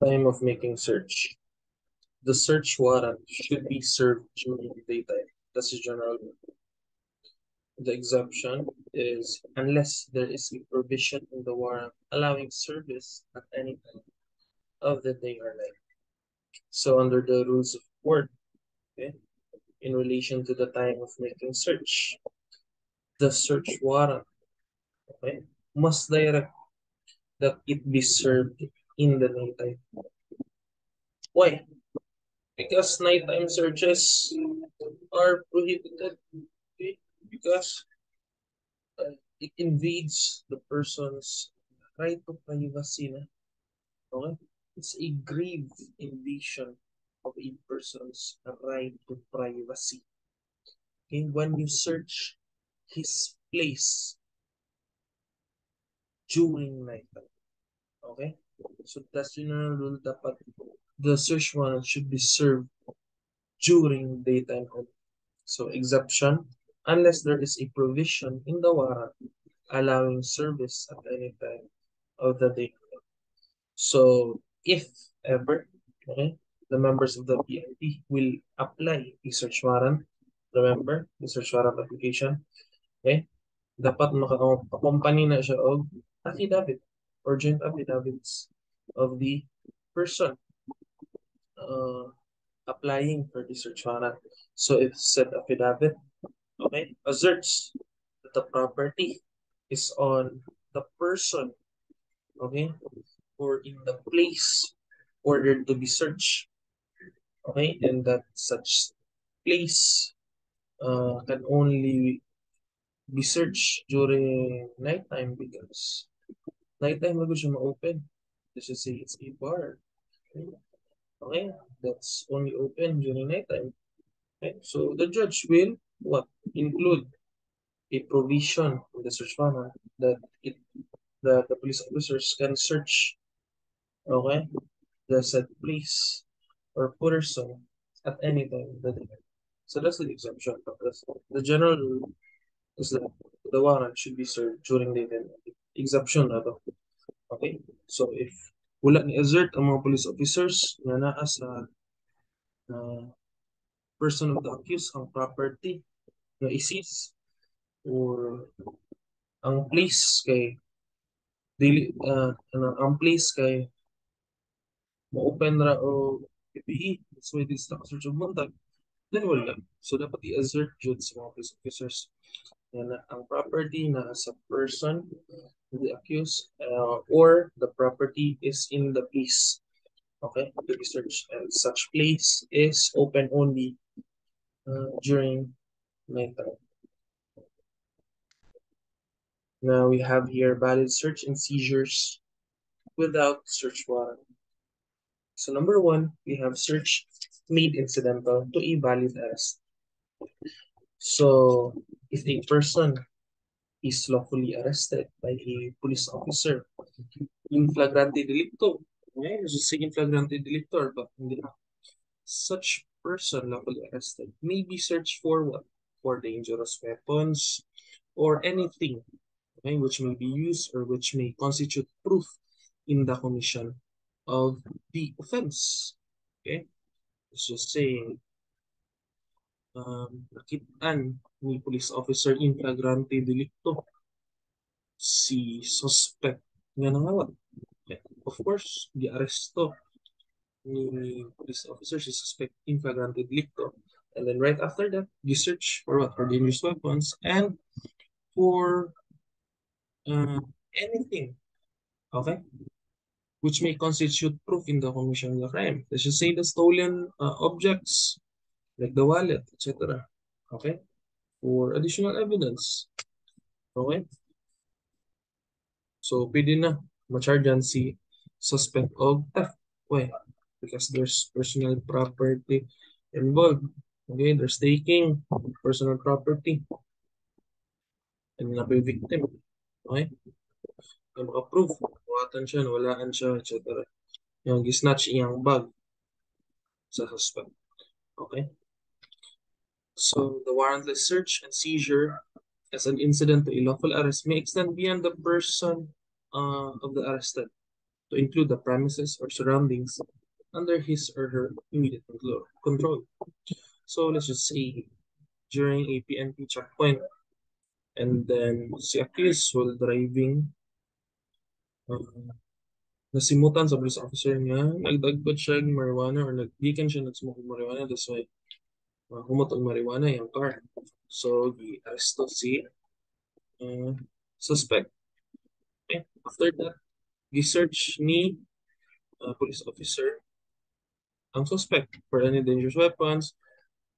Time of making search. The search warrant should be served during daytime. That's the general rule. The exception is unless there is a provision in the warrant allowing service at any time of the day or night. So under the rules of court, okay, in relation to the time of making search, the search warrant, okay, must direct that it be served in the nighttime. Why? Because nighttime searches are prohibited, okay? Because it invades the person's right to privacy. Okay? It's a grave invasion of a person's right to privacy. Okay? When you search his place during nighttime. Okay? So that's general rule, dapat the search warrant should be served during daytime only. So exception, unless there is a provision in the warrant allowing service at any time of the day. So if ever, okay, the members of the PIP will apply a search warrant, remember, the search warrant application, okay, dapat maka-accompany na siya og affidavit or joint affidavits of the person applying for the search warrant. So if said affidavit, okay, asserts that the property is on the person, okay, or in the place ordered to be searched, okay, and that such place can only be searched during nighttime because nighttime mag siya ma-open. Let's just say it's a bar. Okay, okay, that's only open during nighttime. Okay, so the judge will what include a provision in the search warrant that the police officers can search, okay, the said place or person at any time of the day. So that's the exception. But the general rule is that the warrant should be served during the event. Exception na to. Okay? So if wala ni exert ang mga police officers na naa sa person of the accused ang property na i-seize or ang place kay ang place kay ma-open ra o PPE, so it is search of montag, then wala. So dapat i-assert jud sa mga police officers na ang property na sa person, the accused, or the property is in the place. Okay, to be searched, and such place is open only during nighttime. Now we have here valid search and seizures without search warrant. So number one, we have search made incidental to a valid arrest. So if a person is lawfully arrested by a police officer in flagrante delicto, okay, just say in flagrante delicto, but hindi na. Such person lawfully arrested may be searched for what? For dangerous weapons or anything, okay, which may be used or which may constitute proof in the commission of the offense. Okay, let's just say nakitaan ni police officer in flagrante delicto si suspect nga nangawat. Okay. Of course, the aresto ni police officer si suspect in flagrante delicto. And then right after that, you search for what? For dangerous weapons and for anything, okay, which may constitute proof in the commission of the crime. Let's just say the stolen objects, like the wallet, etc. Okay, for additional evidence. Okay, so pwede na ma-chargean si suspect of theft. Why? Because there's personal property involved. Okay, there's taking personal property and na victim. Okay, yung maka-prove, buhatan siya, walaan siya, etc. Yung gisnatch iyang bag sa suspect. Okay, so the warrantless search and seizure as an incident to a lawful arrest may extend beyond the person of the arrested. to include the premises or surroundings under his or her immediate control. So let's just say during a PNP checkpoint, and then si accused while driving, nasimutan sa police officer niya, nagdagpot siya ng marijuana or nagdikan siya nagsmoke ng marijuana, that's why humot og marijuana yung car. So, gi-aresto si uh, suspect. Okay? After that, gi-search ni police officer ang suspect for any dangerous weapons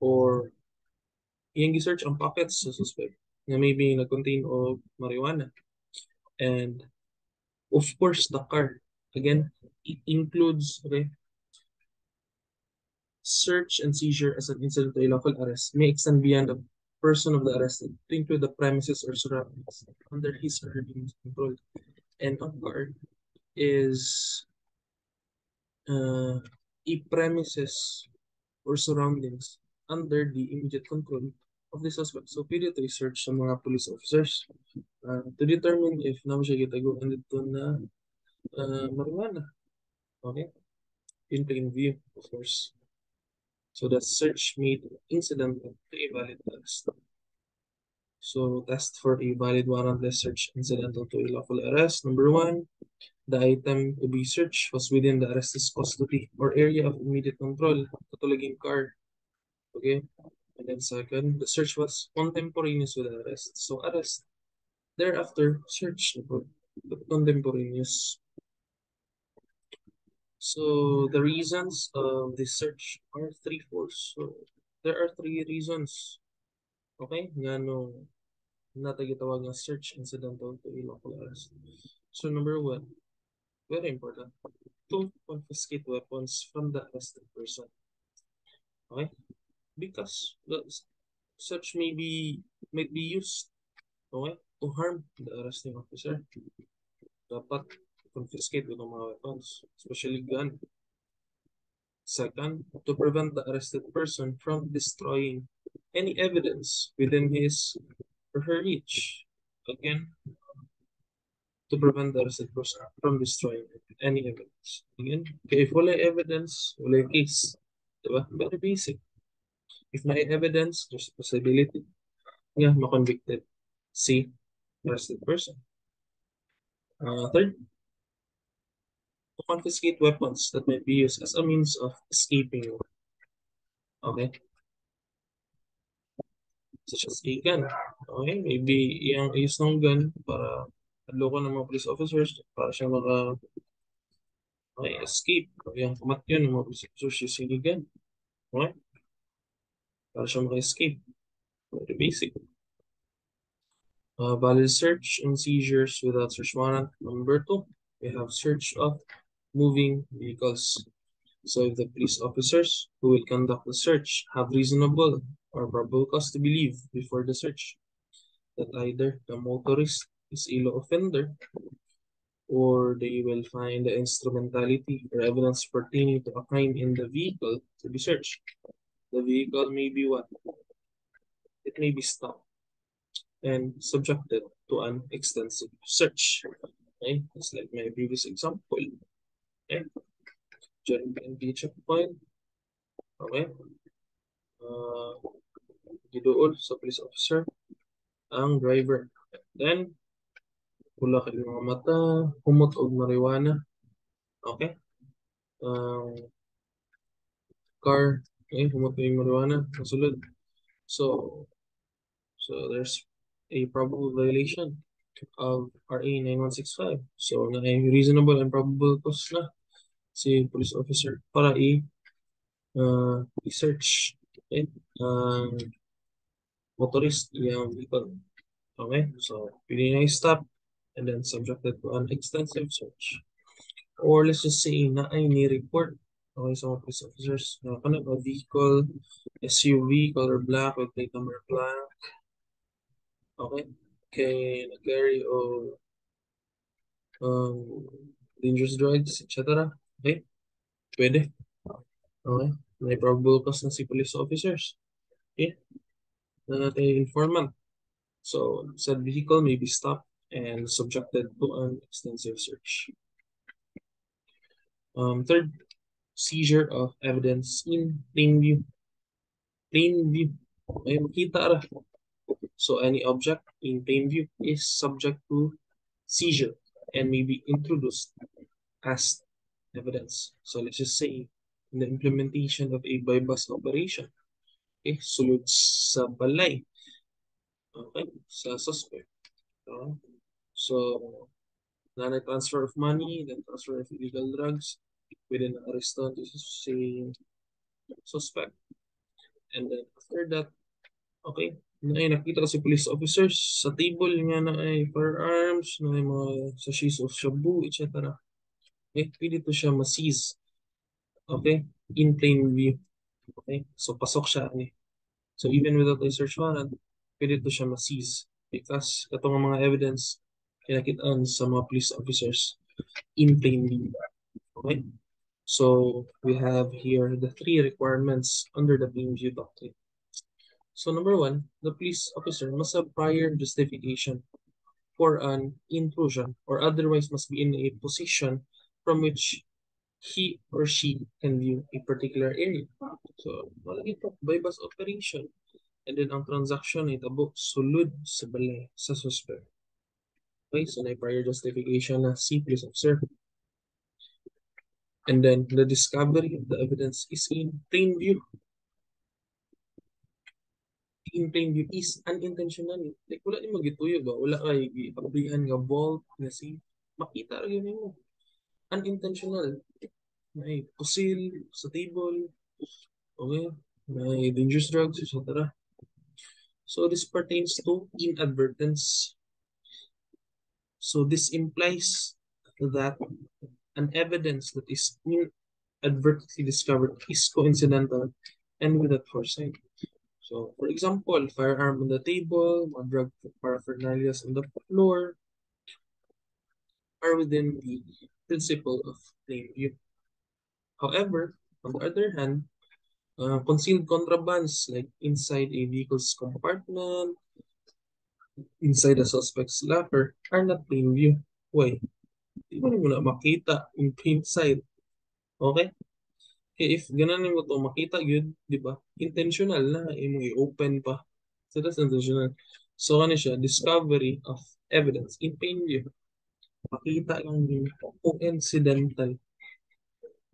or iyang gi-search ang pockets sa suspect na maybe nag-contain of marijuana. And of course, the car. Again, it includes, okay, search and seizure as an incident to a lawful arrest may extend beyond the person of the arrested to include the premises or surroundings under his or her immediate control. And ang car is a premises or surroundings under the immediate control of the suspect. So, pwede ito i-search sa mga police officers to determine if na siya gitaguan dito na marijuana. Okay? In plain view, of course. So, the search made incidental to a valid arrest. So, test for a valid warrantless search incidental to a lawful arrest. Number one, the item to be searched was within the arrest's custody or area of immediate control, katulad car. Okay? And then second, the search was contemporaneous with the arrest. So, arrest. Thereafter, search. Contemporaneous. So, the reasons of this search are threefold. So, there are three reasons. Okay? Nga no, natagitawag ng search incidental to a lawful arrest. So, number one, very important, to confiscate weapons from the arrested person. Okay? Because the search might be used, okay, to harm the arresting officer. Dapat confiscate yung mga weapons, especially gun. Second, to prevent the arrested person from destroying any evidence within his or her reach. Again, to prevent the arrested person from destroying any evidence. Again, okay, if wala evidence, wala case. Diba? Very basic. If may evidence, there's a possibility ma-convicted si arrested person. Third, to confiscate weapons that may be used as a means of escaping. Okay? Such as a gun. Okay? Maybe yung use ng gun para adloko ng mga police officers para siya escape. Yung kumatyon ng mga police officers using a gun. Okay? Para siya maka-escape. Very basic. Valid search and seizures without search warrant. Number two, we have search of moving vehicles. So if the police officers who will conduct the search have reasonable or probable cause to believe before the search that either the motorist is a law offender or they will find the instrumentality or evidence pertaining to a crime in the vehicle to be searched. The vehicle may be what? It may be stopped and subjected to an extensive search. Okay, just like my previous example. Okay, during PNP checkpoint. Okay, giduol sa police officer ang driver. Then, pula kay mga mata, humot og marijuana. Okay, car, okay, humot og marijuana, kasulod. So there's a probable violation of RA 9165. So, na reasonable and probable cause na si police officer para i-search. Okay? Motorist yung vehicle. Okay? So, pwede na i-stop and then subjected to an extensive search. Or let's just say na ay ni-report. Okay, so mga police officers na a vehicle, SUV, color black with plate number blank. Okay? Kay nag-carry o dangerous drugs, etc. Okay? Pwede. Okay? May probable cause na si police officers. Okay? Na natin informant. So, said vehicle may be stopped and subjected to an extensive search. Third, seizure of evidence in plain view. Plain view. Ay, makita ra. So any object in plain view is subject to seizure and may be introduced as evidence. So let's just say in the implementation of a bypass operation, okay, sulod sa balay, okay, sa suspect. So, transfer of money, then transfer of illegal drugs within the arrested to say suspect. And then after that, okay, ay nakita ko si police officers sa table nga na ay firearms, na ay mga sachets of shabu, etc. Okay, pwede to siya ma-seize. Okay, in plain view. Okay, so pasok siya. Okay? So even without a search warrant, pwede to siya ma-seize. Because katong mga evidence kinakitaan sa mga police officers in plain view. Okay? So we have here the three requirements under the plain view doctrine. So number one, the police officer must have prior justification for an intrusion or otherwise must be in a position from which he or she can view a particular area. So, malagi ito, bypass operation. And then ang transaction ay tabo sulod sa balay sa suspect. Okay, so may prior justification na si police officer. And then the discovery of the evidence is in plain view. In plain view is unintentional. Like, wala ni magituyo ba? Wala kay abrihan nga vault nga si makita ra yun mo. Unintentional. May pusil sa table. Okay? May dangerous drugs, etc. So this pertains to inadvertence. So this implies that an evidence that is inadvertently discovered is coincidental and without foresight. So, for example, firearm on the table, mga drug paraphernalia on the floor are within the principle of plain view. However, on the other hand, concealed contrabands like inside a vehicle's compartment, inside a suspect's locker, are not plain view. Why? Di mo na makita in plain sight. Okay? If ganun mo to makita yun, di ba? Intentional na imo i-open pa. So that's intentional. So ano siya, discovery of evidence in plain view. Makita lang yun. Coincidental.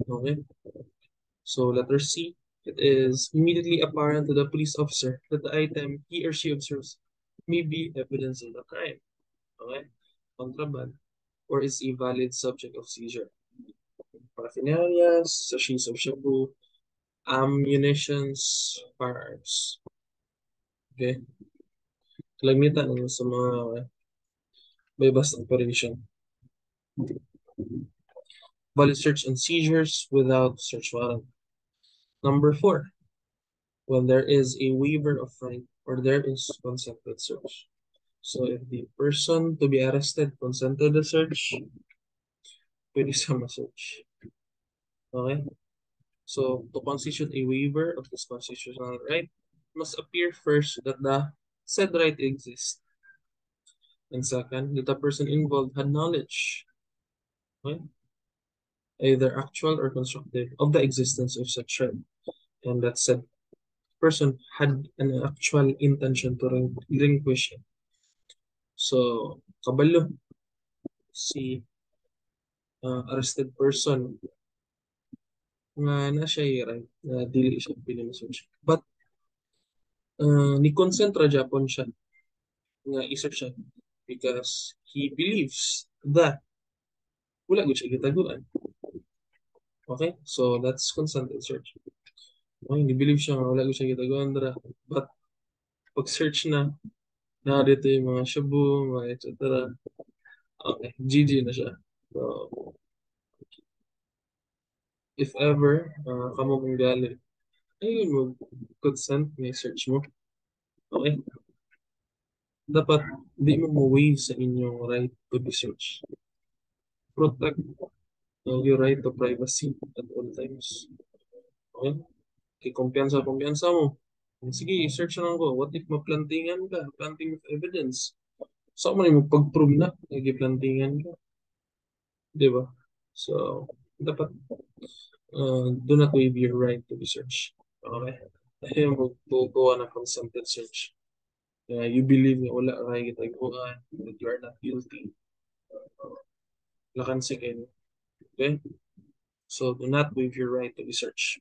Okay? So letter C, it is immediately apparent to the police officer that the item he or she observes may be evidence of the crime. Okay? Contraband or is a valid subject of seizure. Paraphernalia, sachets of shabu, ammunitions, firearms. Okay? Kalamitan ano sa mga bypass operation. Valid search and seizures without search warrant. Number 4, when there is a waiver of right or there is consented search. So if the person to be arrested consented the search, pwede siya ma-search. Okay? So to constitute a waiver of this constitutional right, must appear first that the said right exists. And second, that the person involved had knowledge, okay, either actual or constructive, of the existence of such right. And that said person had an actual intention to relinquish it. So, kabalo si arrested person nga na siya right na dili siya pinamasearch. But ni consent ra Japon siya nga i-search siya because he believes that wala gud siya gitaguan. Okay? So that's consented search. Okay, ni believe siya nga wala gud siya gitaguan dra. But pag search na dito yung mga shabu, mga etc. Okay, GG na siya. So, if ever, kamo mong gali, ayun mo, consent, may search mo. Okay? Dapat, di mo maway sa inyong right to be searched. Protect your right to privacy at all times. Okay? Kaya kumpiyansa mo. Sige, search lang ko. What if maplantingan ka? Planting of evidence. So, mo na yung pag-prove na, nag-plantingan ka. Di ba? So, dapat do not waive your right to be searched. Okay? Ayaw magkukuha ng consented search. You believe na wala kay gitaguan, that you are not guilty. Lakan kayo. Okay? So do not waive your right to be searched.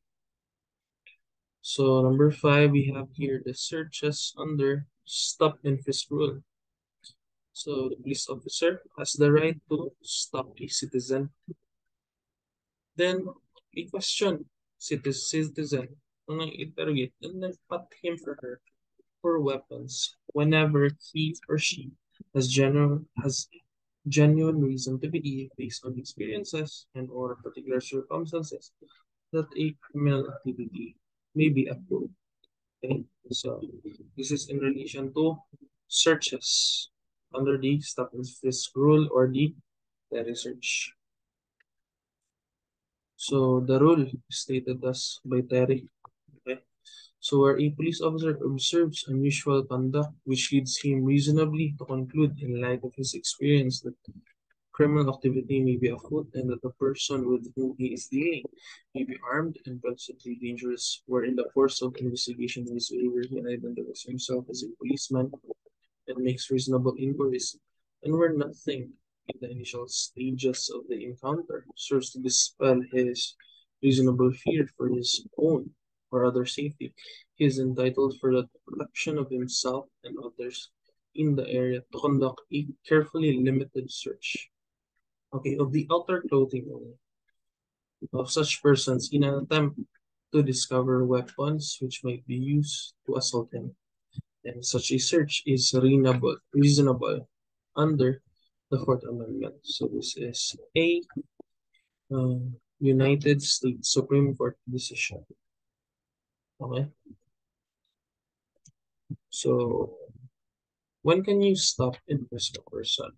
So number 5, we have here the searches under stop and frisk rule. So the police officer has the right to stop a citizen. Then a question citizen interrogate and then pat him for her for weapons whenever he or she has genuine reason to believe based on experiences and or particular circumstances that a criminal activity may be approved. Okay, so this is in relation to searches under the stop and frisk rule or the Terry search. So the rule stated thus by Terry. Okay. So where a police officer observes unusual conduct which leads him reasonably to conclude in light of his experience that criminal activity may be afoot and that the person with whom he is dealing may be armed and constantly dangerous, where in the course of investigation in his favor he identifies himself as a policeman and makes reasonable inquiries, and where nothing in the initial stages of the encounter serves to dispel his reasonable fear for his own or other safety, he is entitled for the protection of himself and others in the area to conduct a carefully limited search. Okay, of the outer clothing only of such persons in an attempt to discover weapons which might be used to assault him. And such a search is reasonable under the Fourth Amendment. So this is a United States Supreme Court decision. Okay. So when can you stop and frisk a person?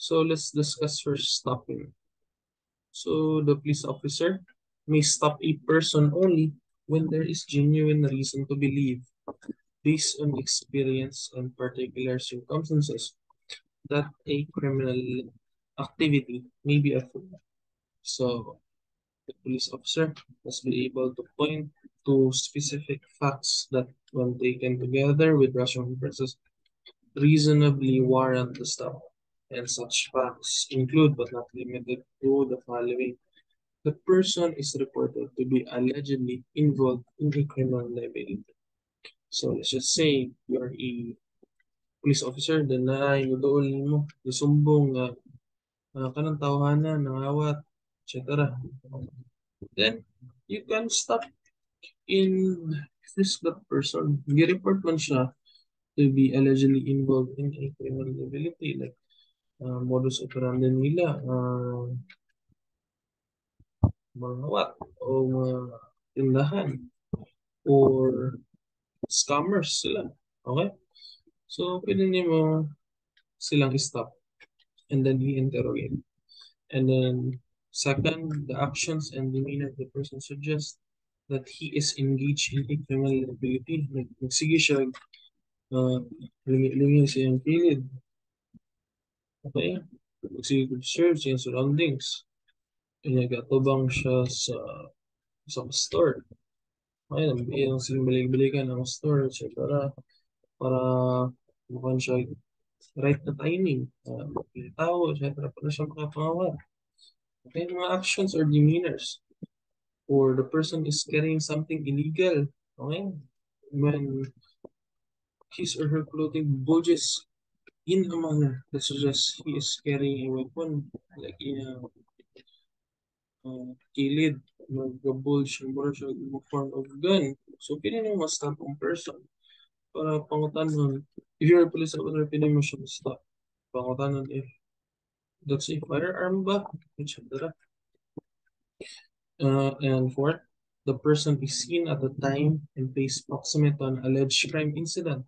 So let's discuss first stopping. So the police officer may stop a person only when there is genuine reason to believe, based on experience and particular circumstances, that a criminal activity may be afoot. So the police officer must be able to point to specific facts that, when taken together with rational inferences, reasonably warrant the stop. And such facts include but not limited to the following. The person is reported to be allegedly involved in a criminal liability. So let's just say you're a police officer, then na inudool mo, isumbong nga kanang tawhanan, nangawat, etc. Then you can stop in frisk that person. Gi-report man siya to be allegedly involved in a criminal liability, like modus operandi nila, mga what, o mga tindahan, or scammers sila. Okay? So, pwede niyo mo silang stop and then i-interrogate. And then, second, the actions and demeanor of the person suggest that he is engaged in a criminal liability. Like, magsige siya, lingi siyang kilid. Okay? Magsige ko search yung surroundings. Nagatubang siya sa store. Okay, yung balik-balikan ng store, etc. Para mukhang siya right na timing. Tao, etc. Para siya makapangawat. Okay, mga actions or demeanors. Or the person is carrying something illegal. Okay? When his or her clothing bulges in a manner that suggests he is carrying a weapon, like in a kilid, mag-bulge, mura siya in the form of gun. So, pili mo ma-stop ang person para pangutanon. If you're a police officer, pili mo siya ma-stop. Pangutanon if that's a firearm ba, etc. And fourth, the person is seen at the time and pays proximate to an alleged crime incident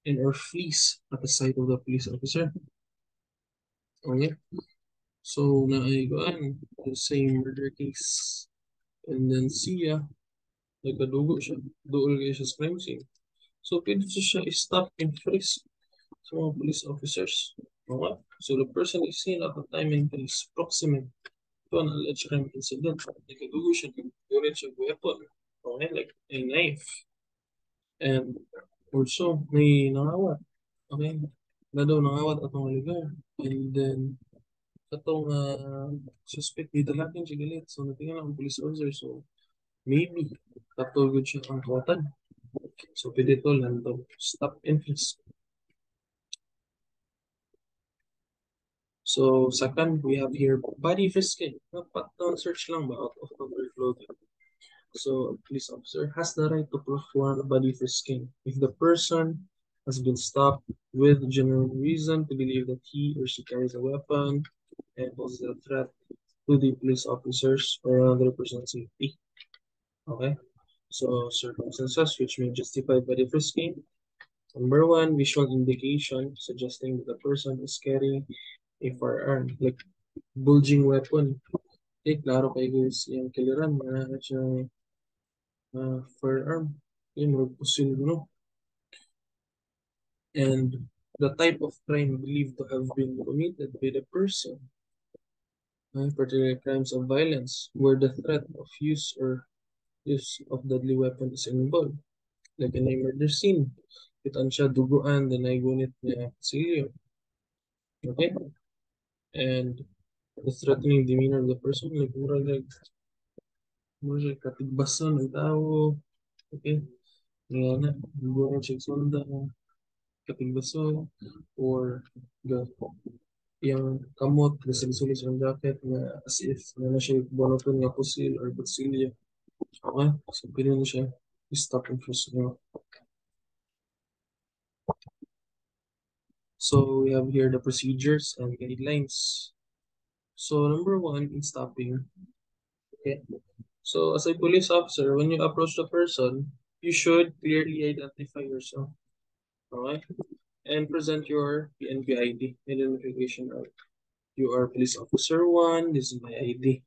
and or flees at the sight of the police officer. Okay? So, naaygoan, the same murder case. And then siya, nagkadugo siya. Duol kayo siya sa crime scene. So, pwede siya i-stop and frisk sa mga police officers. Okay? So, the person is seen at the time and place proximate to an alleged crime incident. Nagadugo siya ng unit siya weapon. Okay, like a knife. And also, may nangawat. Okay, na daw nangawat atong lugar. And then, katong suspect dito natin siya galit. So, natingnan ang police officer. So, maybe, katulad siya ang kawatan. So, pwede to lang daw. Stop and frisk. So, second, we have here body frisking. Pat-down search lang ba out of cover clothing. So, a police officer has the right to perform a body frisking if the person has been stopped with genuine reason to believe that he or she carries a weapon and poses a threat to the police officers or another person's safety. Okay? So, circumstances which may justify body frisking. Number one, visual indication suggesting that the person is carrying a firearm, like bulging weapon. Klaro kay guys yung kiliran na siya firearm. Yung magpusil, no? And the type of crime believed to have been committed by the person, particularly crimes of violence, where the threat of use of deadly weapon is involved, like in a murder scene. Kitaan siya duguan, then ay gunit niya silyo. Okay? And the threatening demeanor of the person, like murag katigbasan ng tao. Okay? Nga na, duguan siya sonda, katigbasan, or the yung kamot na sinusulis ang jacket na as if na siya bonoton nga pusil or kutsilyo. Okay? So, pwede na siya stop and frisk nyo. So, we have here the procedures and guidelines. So, number one, in stopping, okay? So, as a police officer, when you approach the person, you should clearly identify yourself, okay? And present your PNP ID, identification of you are police officer 1, this is my ID.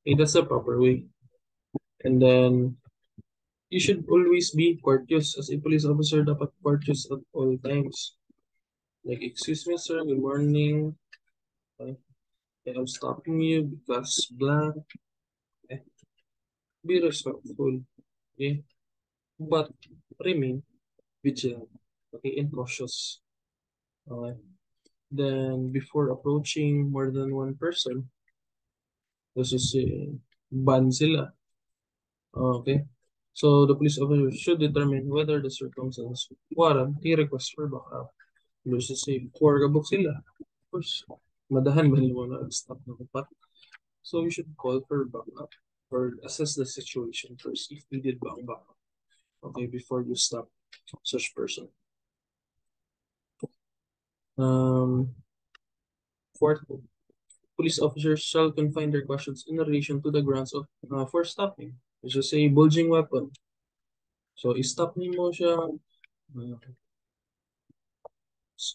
Okay, that's the proper way. And then, you should always be courteous. As a police officer, dapat courteous at all times. Like, excuse me, sir, good morning. Okay. I'm stopping you because blank. Okay. Be respectful. Okay. But remain vigilant. Okay, and cautious. Okay. Then, before approaching more than one person, this is ban sila. Okay. So, the police officer should determine whether the circumstances warrant a request for backup. Versus say, core kabuk sila. Of course, madahan ba nila na-stop na kapat. So, you should call for backup or assess the situation first if needed ba ang backup. Okay, before you stop such person. Fourth, police officers shall confine their questions in relation to the grounds of for stopping. Which is a bulging weapon. So, i-stop mo siya.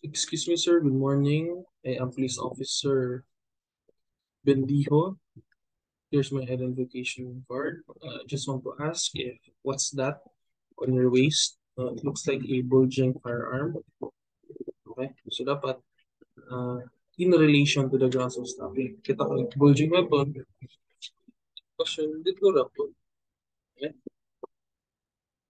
Excuse me, sir. Good morning. I am police officer Bendijo. Here's my identification card. Just want to ask if what's that on your waist? It looks like a bulging firearm. Okay, so dapat in relation to the grounds of stopping. Kita ko bulging weapon. Question dito rapo. Okay.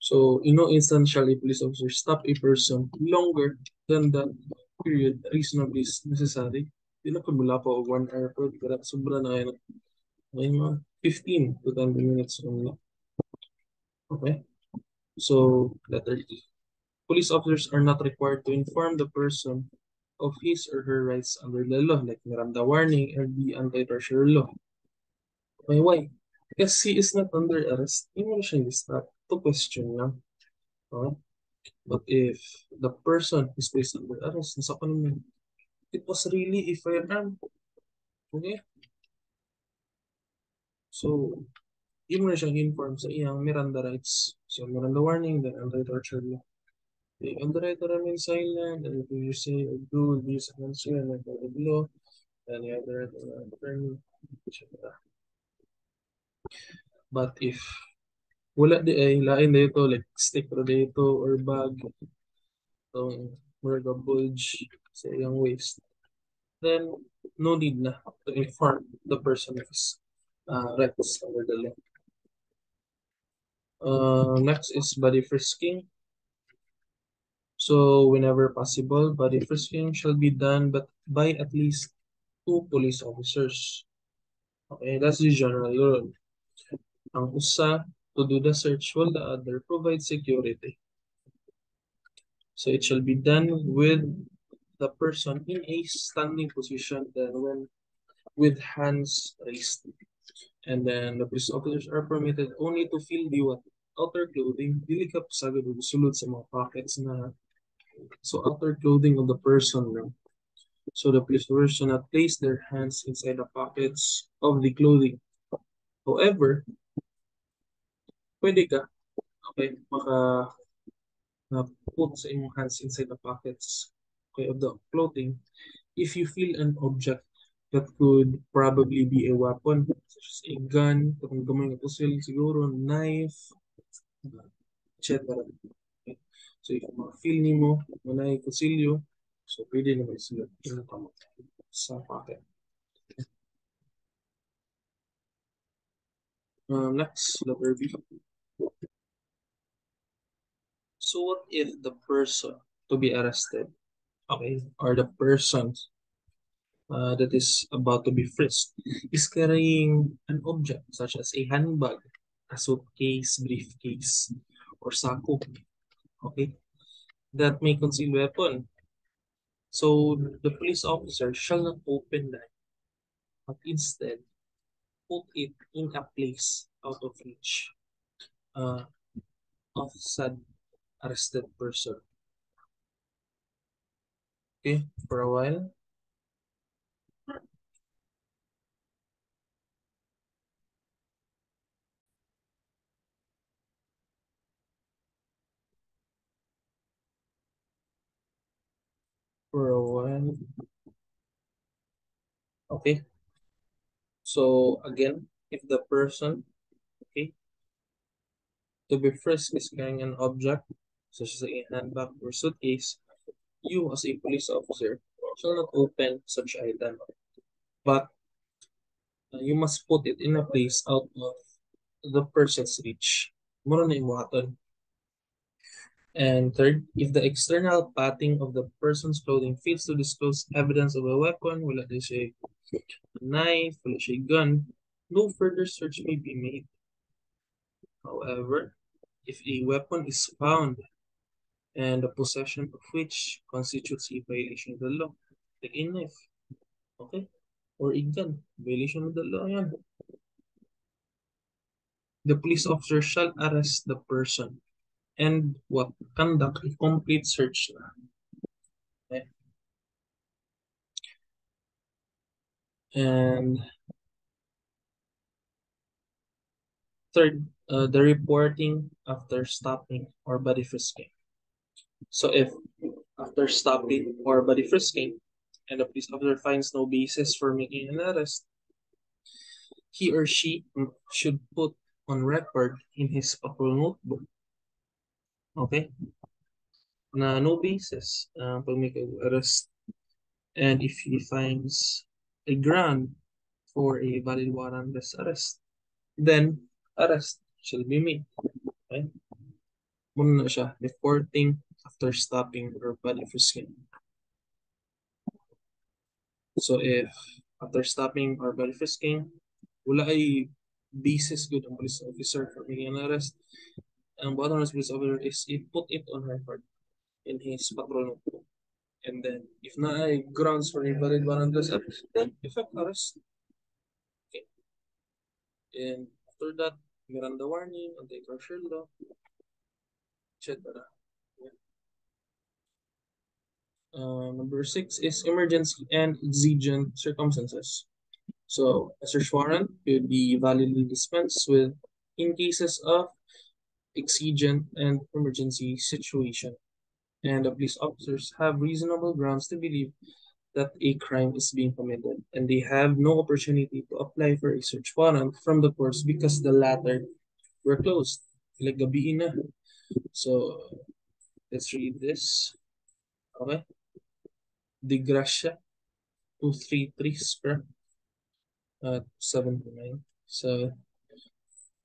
So, in no instance shall a police officer stop a person longer than that period reasonably necessary. Di na po mula po 1 hour po. Kaya sobra na yun. May mga 15 to 20 minutes only. Okay. So, letter E. Police officers are not required to inform the person of his or her rights under the law, like Miranda warning or the anti-torture law. Okay, why? Because he is not under arrest. Hindi mo siya stop to question lang. Okay? But if the person is placed under arrest, nasa pa naman, it was really a firearm. Okay? So, hindi mo na siyang inform sa iyang Miranda rights. So, Miranda warning, then anti-torture law. The underwriter remain silent, and if you say or do this answer and like the below, then the underwriter will attorney, etc. But if wala di ay lain dito, like stick ra dito or bag, itong murag bulge sa iyang waist, then no need na to inform the person of his rights under the law. Next is body frisking. So whenever possible, body frisking shall be done but by at least two police officers. Okay, that's the general rule. Ang usa to do the search while the other provides security. So it shall be done with the person in a standing position, then when with hands raised. And then the police officers are permitted only to feel the what? Outer clothing, dili ka pasagad o sulod sa mga pockets na. So outer clothing of the person lang. So the police officers should not place their hands inside the pockets of the clothing. However, pwede ka, okay, put sa imong hands inside the pockets, okay, of the clothing if you feel an object that could probably be a weapon, such as a gun, kung gamay nga pusil, siguro, knife, etc. Okay. So if ma-feel nimo, manay kutsilyo, so pwede naman sila sa pocket. Next, letter B. So what if the person to be arrested, okay, or the person that is about to be frisked is carrying an object such as a handbag, a suitcase, briefcase, or sako, okay, that may conceal weapon. So the police officer shall not open that, but instead put it in a place out of reach uh, of said arrested person. Okay, for a while. For a while. Okay. So again, if the person, okay, to be frisked is carrying an object, such as a handbag or suitcase, you as a police officer shall not open such item, but you must put it in a place out of the person's reach. Mura na imuhaton. And third, if the external padding of the person's clothing fails to disclose evidence of a weapon, wala di siya knife, wala siya gun, no further search may be made. However, if a weapon is found and the possession of which constitutes a violation of the law, like a knife, okay, or a gun, violation of the law yan. The police officer shall arrest the person and what conduct a complete search na. Okay? And third, the reporting after stopping or body frisking. So if after stopping or body frisking and the police officer finds no basis for making an arrest, he or she should put on record in his patrol notebook, okay, na no basis pag make arrest. And if he finds a ground for a valid warrantless arrest, then arrest shall be made. Okay? Muna na siya, reporting after stopping or body frisking. So if after stopping or body frisking, wala ay basis good ang police officer for making an arrest, ang bottom of police officer is he put it on record in his patrol notebook. And then, if na ay grounds for a valid warrantless arrest, then effect arrest. Okay. And after that, Miranda warning, anti-crucial law, etc. Number 6 is emergency and exigent circumstances. So, a search warrant could be validly dispensed with in cases of exigent and emergency situation. And the police officers have reasonable grounds to believe that a crime is being committed, and they have no opportunity to apply for a search warrant from the courts because the latter were closed. Like gabi na. So, let's read this. Okay. De gracia 233 scrap at 79. So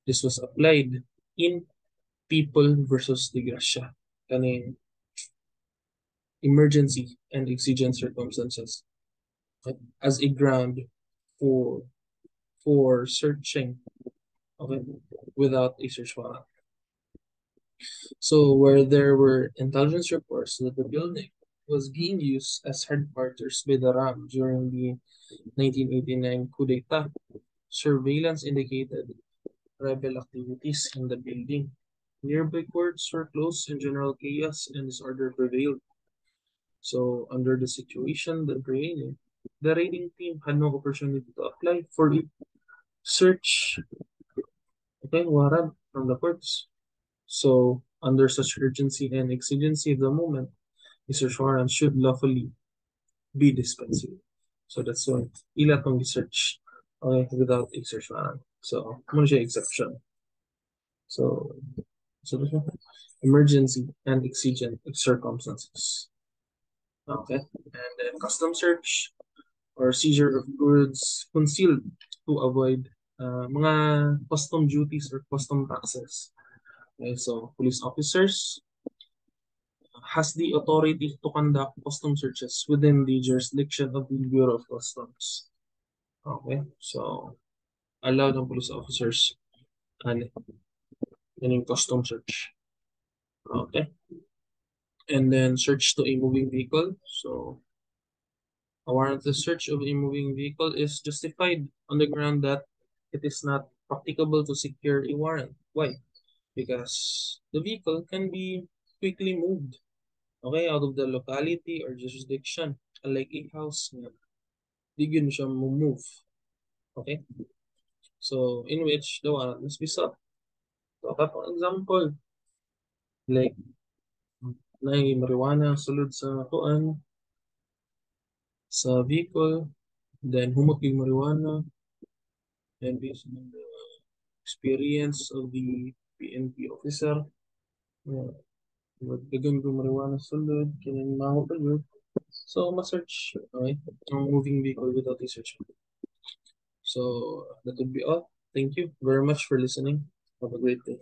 this was applied in People versus De Gracia, kaning emergency and exigent circumstances, okay, as a ground for searching, okay, without a search warrant. So where there were intelligence reports that the building was being used as headquarters by the RAM during the 1989 coup d'etat, surveillance indicated rebel activities in the building. Nearby courts were closed and general chaos and disorder prevailed. So under the situation that created, the raiding team had no opportunity to apply for a search, okay, warrant from the courts. So under such urgency and exigency of the moment, a search warrant should lawfully be dispensed with. So that's why ila tong search, okay, without a search warrant. So muna siya exception. So this one, emergency and exigent circumstances. Okay, and then custom search or seizure of goods concealed to avoid mga custom duties or custom taxes. Okay, so police officers has the authority to conduct custom searches within the jurisdiction of the Bureau of Customs. Okay, so allow ng police officers and yung custom search. Okay, and then search to a moving vehicle. So a warrantless search of a moving vehicle is justified on the ground that it is not practicable to secure a warrant. Why? Because the vehicle can be quickly moved, okay, out of the locality or jurisdiction, unlike a house nga, di yun siya move. Okay? So, in which the warrant must be sought. So, for example, like, na marijuana sulod sa kuan, sa vehicle, then humot yung marijuana, and based on the experience of the PNP officer, yeah, magdagan ko marijuana sulod, kining maho pa yun. So, ma-search, okay, ang moving vehicle without a search. So, that would be all. Thank you very much for listening. Have a great day.